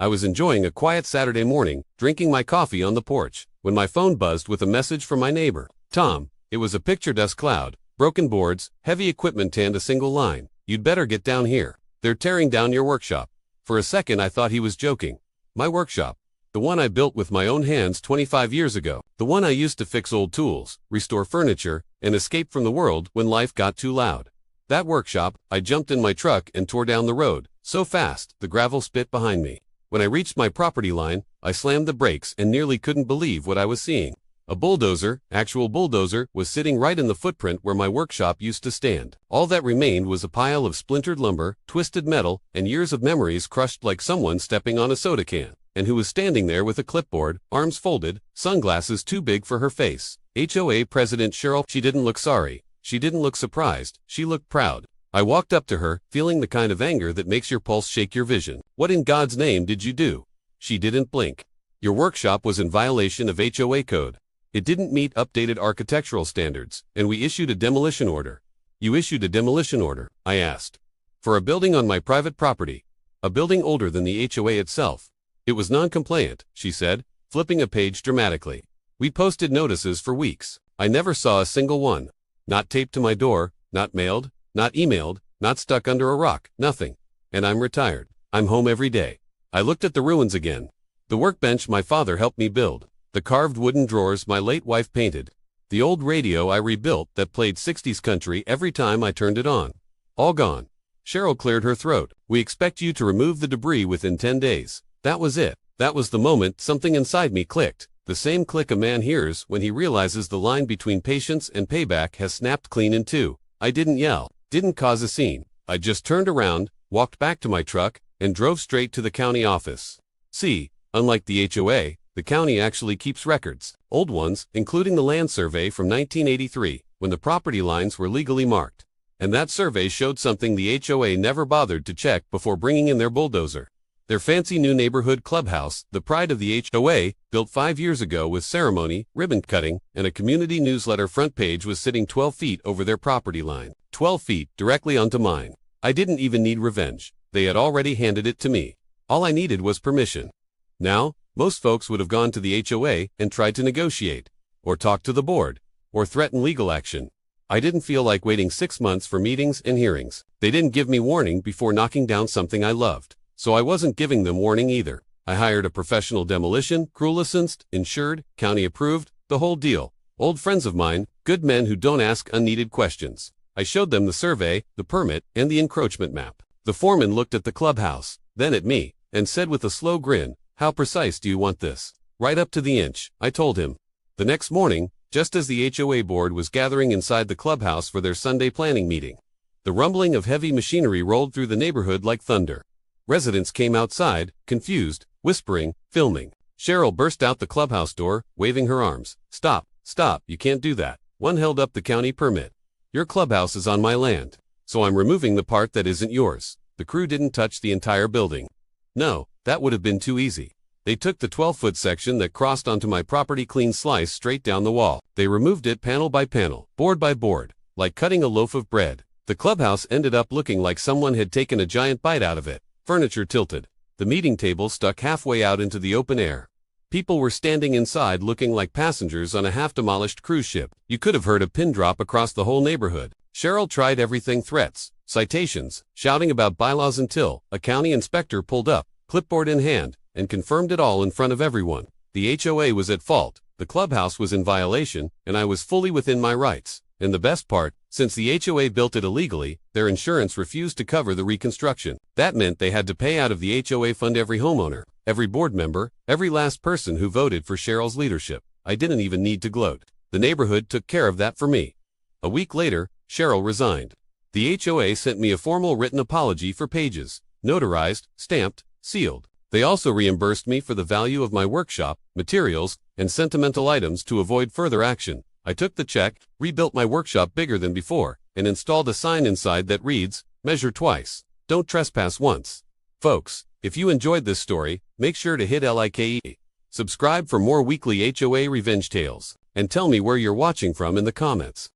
I was enjoying a quiet Saturday morning, drinking my coffee on the porch, when my phone buzzed with a message from my neighbor. Tom, it was a picture dust cloud, broken boards, heavy equipment and a single line. You'd better get down here. They're tearing down your workshop. For a second I thought he was joking. My workshop. The one I built with my own hands 25 years ago. The one I used to fix old tools, restore furniture, and escape from the world when life got too loud. That workshop, I jumped in my truck and tore down the road, so fast, the gravel spit behind me. When I reached my property line, I slammed the brakes and nearly couldn't believe what I was seeing. A bulldozer, actual bulldozer, was sitting right in the footprint where my workshop used to stand. All that remained was a pile of splintered lumber, twisted metal, and years of memories crushed like someone stepping on a soda can. And who was standing there with a clipboard, arms folded, sunglasses too big for her face. HOA President Cheryl. She didn't look sorry. She didn't look surprised. She looked proud. I walked up to her, feeling the kind of anger that makes your pulse shake your vision. What in God's name did you do? She didn't blink. Your workshop was in violation of HOA code. It didn't meet updated architectural standards, and we issued a demolition order. You issued a demolition order, I asked. For a building on my private property. A building older than the HOA itself. It was non-compliant, she said, flipping a page dramatically. We posted notices for weeks. I never saw a single one. Not taped to my door, not mailed, not emailed, not stuck under a rock, nothing. And I'm retired. I'm home every day. I looked at the ruins again. The workbench my father helped me build. The carved wooden drawers my late wife painted. The old radio I rebuilt that played 60s country every time I turned it on. All gone. Cheryl cleared her throat. We expect you to remove the debris within 10 days. That was it. That was the moment something inside me clicked. The same click a man hears when he realizes the line between patience and payback has snapped clean in two. I didn't yell, didn't cause a scene. I just turned around, walked back to my truck, and drove straight to the county office. See, unlike the HOA, the county actually keeps records. Old ones, including the land survey from 1983, when the property lines were legally marked. And that survey showed something the HOA never bothered to check before bringing in their bulldozer. Their fancy new neighborhood clubhouse, the pride of the HOA, built 5 years ago with ceremony, ribbon cutting, and a community newsletter front page was sitting 12 feet over their property line. 12 feet directly onto mine. I didn't even need revenge. They had already handed it to me. All I needed was permission. Now, most folks would have gone to the HOA and tried to negotiate, or talk to the board, or threaten legal action. I didn't feel like waiting 6 months for meetings and hearings. They didn't give me warning before knocking down something I loved. So I wasn't giving them warning either. I hired a professional demolition, crew licensed, insured, county approved, the whole deal. Old friends of mine, good men who don't ask unneeded questions. I showed them the survey, the permit, and the encroachment map. The foreman looked at the clubhouse, then at me, and said with a slow grin, "How precise do you want this?" "Right up to the inch," I told him. The next morning, just as the HOA board was gathering inside the clubhouse for their Sunday planning meeting, the rumbling of heavy machinery rolled through the neighborhood like thunder. Residents came outside, confused, whispering, filming. Cheryl burst out the clubhouse door, waving her arms. "Stop, stop, you can't do that." One held up the county permit. "Your clubhouse is on my land, so I'm removing the part that isn't yours." The crew didn't touch the entire building. No, that would have been too easy. They took the 12-foot section that crossed onto my property clean slice straight down the wall. They removed it panel by panel, board by board, like cutting a loaf of bread. The clubhouse ended up looking like someone had taken a giant bite out of it. Furniture tilted. The meeting table stuck halfway out into the open air. People were standing inside looking like passengers on a half-demolished cruise ship. You could have heard a pin drop across the whole neighborhood. Cheryl tried everything: threats, citations, shouting about bylaws until a county inspector pulled up, clipboard in hand, and confirmed it all in front of everyone. The HOA was at fault, the clubhouse was in violation, and I was fully within my rights. And the best part, since the HOA built it illegally, their insurance refused to cover the reconstruction. That meant they had to pay out of the HOA fund every homeowner, every board member, every last person who voted for Cheryl's leadership. I didn't even need to gloat. The neighborhood took care of that for me. A week later, Cheryl resigned. The HOA sent me a formal written apology for pages, notarized, stamped, sealed. They also reimbursed me for the value of my workshop, materials, and sentimental items to avoid further action. I took the check, rebuilt my workshop bigger than before, and installed a sign inside that reads, "Measure twice, don't trespass once." Folks, if you enjoyed this story, make sure to hit like, subscribe for more weekly HOA revenge tales, and tell me where you're watching from in the comments.